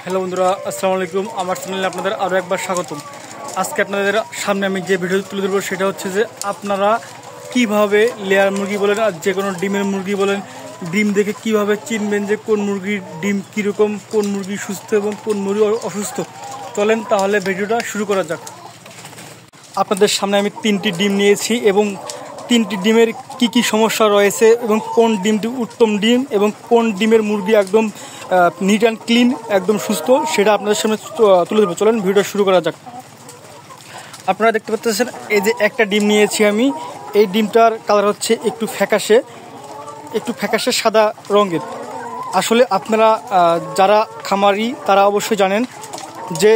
Hello বন্ধুরা, আসসালামু আলাইকুম। আমার চ্যানেলে আপনাদের আরও একবার স্বাগতম। আজকে আপনাদের সামনে আমি যে ভিডিও তুলে ধরবো সেটা হচ্ছে যে আপনারা কিভাবে লেয়ার মুরগি বলেন আর যে কোনো ডিমের মুরগি বলেন, ডিম দেখে কিভাবে চিনবেন যে কোন মুরগির ডিম কীরকম, কোন মুরগি সুস্থ এবং কোন মুরগি অসুস্থ। চলেন তাহলে ভিডিওটা শুরু করা যাক। আপনাদের সামনে আমি 3টি ডিম নিয়েছি এবং 3টি ডিমের কি সমস্যা রয়েছে এবং কোন ডিমটি উত্তম ডিম এবং কোন ডিমের মুরগি একদম নিট অ্যান্ড ক্লিন, একদম সুস্থ, সেটা আপনাদের সামনে তুলে দেবো। চলেন ভিডিও শুরু করা যাক। আপনারা দেখতে পাচ্ছেন এই যে একটা ডিম নিয়েছি আমি। এই ডিমটার কালার হচ্ছে একটু ফ্যাকাশে সাদা রঙের। আসলে আপনারা যারা খামারি তারা অবশ্যই জানেন যে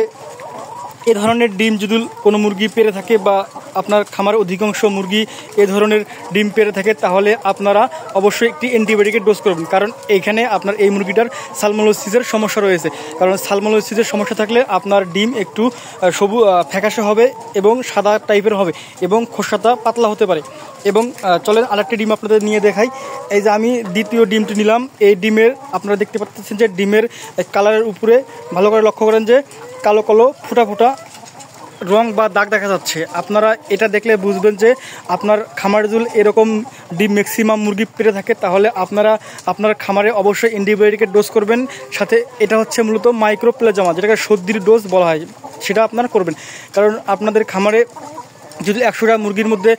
এ ধরনের ডিম যদি কোনো মুরগি পেড়ে থাকে বা আপনার খামারের অধিকাংশ মুরগি এ ধরনের ডিম পেড়ে থাকে তাহলে আপনারা অবশ্যই একটি অ্যান্টিবায়োটিকের ডোজ করবেন, কারণ এইখানে আপনার এই মুরগিটার সালমোনেলাসিসের সমস্যা রয়েছে। কারণ সালমোনেলাসিসের সমস্যা থাকলে আপনার ডিম একটু ফ্যাকাশে হবে এবং সাদা টাইপের হবে এবং খোসাটা পাতলা হতে পারে। এবং চলেন আরেকটি ডিম আপনাদের নিয়ে দেখাই। এই যে আমি দ্বিতীয় ডিমটি নিলাম। এই ডিমের আপনারা দেখতে পাচ্ছেন যে ডিমের কালারের উপরে ভালো করে লক্ষ্য করেন যে কালো কালো ফুটা রং বা দাগ দেখা যাচ্ছে। আপনারা এটা দেখলে বুঝবেন যে আপনার খামারে যদি এরকম ডিম ম্যাক্সিমাম মুরগি পেড়ে থাকে তাহলে আপনারা আপনার খামারে অবশ্যই অ্যান্টিবায়োটিকের ডোজ করবেন। সাথে এটা হচ্ছে মূলত মাইক্রোপ্লাজমা, যেটাকে সর্দির ডোজ বলা হয়, সেটা আপনারা করবেন। কারণ আপনাদের খামারে যদি 100টা মুরগির মধ্যে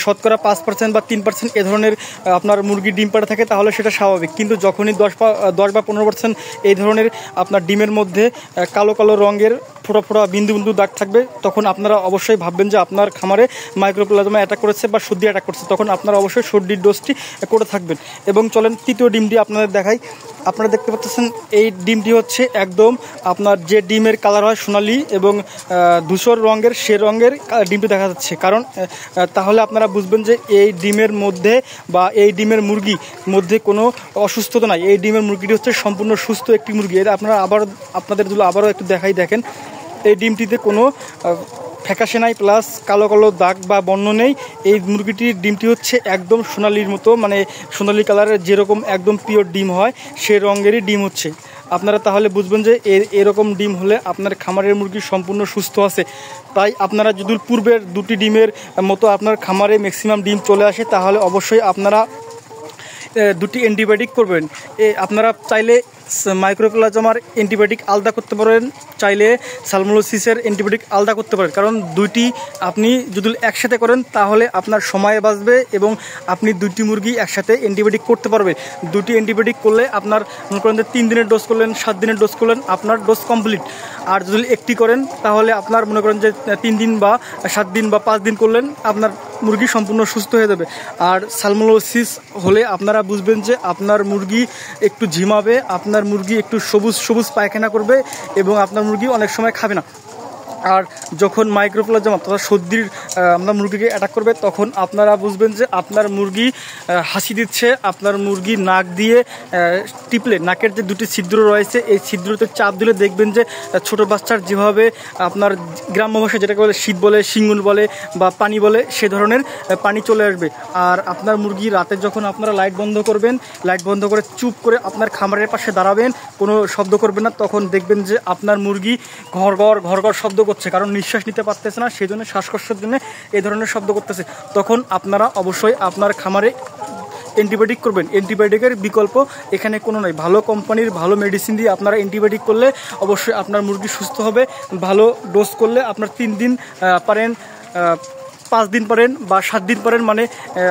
শতকরা 5% বা 3% এ ধরনের আপনার মুরগির ডিম পাড়া থাকে তাহলে সেটা স্বাভাবিক। কিন্তু যখনই 10 বা 15% এই ধরনের আপনার ডিমের মধ্যে কালো কালো রঙের ফোঁটা বিন্দু দাগ থাকবে, তখন আপনারা অবশ্যই ভাববেন যে আপনার খামারে মাইক্রোপ্লাজমা অ্যাটাক করেছে বা সর্দি অ্যাটাক করছে। তখন আপনারা অবশ্যই সর্দির ডোজটি করে থাকবেন। এবং চলেন তৃতীয় ডিমটি আপনাদের দেখাই। আপনারা দেখতে পাচ্ছেন এই ডিমটি হচ্ছে একদম আপনার যে ডিমের কালার হয় সোনালি এবং ধূসর রঙের, সে রঙের ডিমটি দেখা যাচ্ছে। কারণ তাহলে আপনারা বুঝবেন যে এই ডিমের মধ্যে বা এই ডিমের মুরগি মধ্যে কোনো অসুস্থতা নাই। এই ডিমের মুরগিটি হচ্ছে সম্পূর্ণ সুস্থ একটি মুরগি। এটা আপনারা আপনাদের যদি আবারও একটু দেখাই, দেখেন এই ডিমটিতে কোনো ফ্যাকাশে নাই, প্লাস কালো কালো দাগ বা বর্ণ নেই। এই মুরগিটির ডিমটি হচ্ছে একদম সোনালির মতো, মানে সোনালি কালারের যেরকম একদম পিওর ডিম হয় সে রঙেরই ডিম হচ্ছে। আপনারা তাহলে বুঝবেন যে এরকম ডিম হলে আপনার খামারের মুরগি সম্পূর্ণ সুস্থ আছে। তাই আপনারা যদি পূর্বের 2টি ডিমের মতো আপনার খামারে ম্যাক্সিমাম ডিম চলে আসে তাহলে অবশ্যই আপনারা 2টি অ্যান্টিবায়োটিক করবেন। আপনারা চাইলে মাইক্রোপ্লাজমার অ্যান্টিবায়োটিক আলাদা করতে পারেন, চাইলে সালমোনেলাসিসের অ্যান্টিবায়োটিক আলাদা করতে পারেন। কারণ 2টি আপনি যদি একসাথে করেন তাহলে আপনার সময় বাঁচবে এবং আপনি 2টি মুরগি একসাথে অ্যান্টিবায়োটিক করতে পারবেন। 2টি অ্যান্টিবায়োটিক করলে আপনার মনে করেন যে 3 দিনের ডোজ করলেন, 7 দিনের ডোজ করলেন, আপনার ডোজ কমপ্লিট। আর যদি একটি করেন তাহলে আপনার মনে করেন যে 3 দিন বা 7 দিন বা 5 দিন করলেন, আপনার মুরগি সম্পূর্ণ সুস্থ হয়ে যাবে। আর সালমোনেলাসিস হলে আপনারা বুঝবেন যে আপনার মুরগি একটু ঝিমাবে, আপনার মুরগি একটু সবুজ পায়খানা করবে এবং আপনার মুরগি অনেক সময় খাবে না। আর যখন মাইক্রোপ্লাজমা অর্থাৎ সর্দির আপনার মুরগিকে অ্যাটাক করবে তখন আপনারা বুঝবেন যে আপনার মুরগি হাসি দিচ্ছে। আপনার মুরগি নাক দিয়ে টিপলে নাকের যে 2টি ছিদ্র রয়েছে এই ছিদ্রতে চাপ দিলে দেখবেন যে ছোটো বাচ্চার যেভাবে আপনার গ্রাম্য ভাষায় যেটাকে বলে শীত বলে, শিঙ্গুল বলে বা পানি বলে, সে ধরনের পানি চলে আসবে। আর আপনার মুরগি রাতে যখন আপনারা লাইট বন্ধ করবেন, লাইট বন্ধ করে চুপ করে আপনার খামারের পাশে দাঁড়াবেন, কোনো শব্দ করবেন না, তখন দেখবেন যে আপনার মুরগি ঘর ঘর শব্দ করছে, কারণ নিঃশ্বাস নিতে পারতেছে না, সেই জন্য শ্বাসকষ্টের জন্য এই ধরনের শব্দ করতেছে। তখন আপনারা অবশ্যই আপনার খামারে অ্যান্টিবায়োটিক করবেন। অ্যান্টিবায়োটিকের বিকল্প এখানে কোনো নয়। ভালো কোম্পানির ভালো মেডিসিন দিয়ে আপনারা অ্যান্টিবায়োটিক করলে অবশ্যই আপনার মুরগি সুস্থ হবে। ভালো ডোজ করলে আপনার 3 দিন পারেন, 5 দিন পারেন বা 7 দিন পারেন, মানে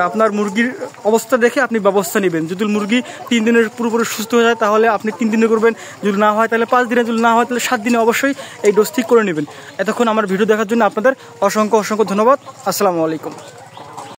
আপনার মুরগির অবস্থা দেখে আপনি ব্যবস্থা নেবেন। যদি মুরগি 3 দিনের পুরোপুরি সুস্থ হয়ে যায় তাহলে আপনি 3 দিনে করবেন, যদি না হয় তাহলে 5 দিনে, যদি না হয় তাহলে 7 দিনে অবশ্যই এই ডোজ ঠিক করে নেবেন। এতক্ষণ আমার ভিডিও দেখার জন্য আপনাদের অসংখ্য ধন্যবাদ। আসসালামু আলাইকুম।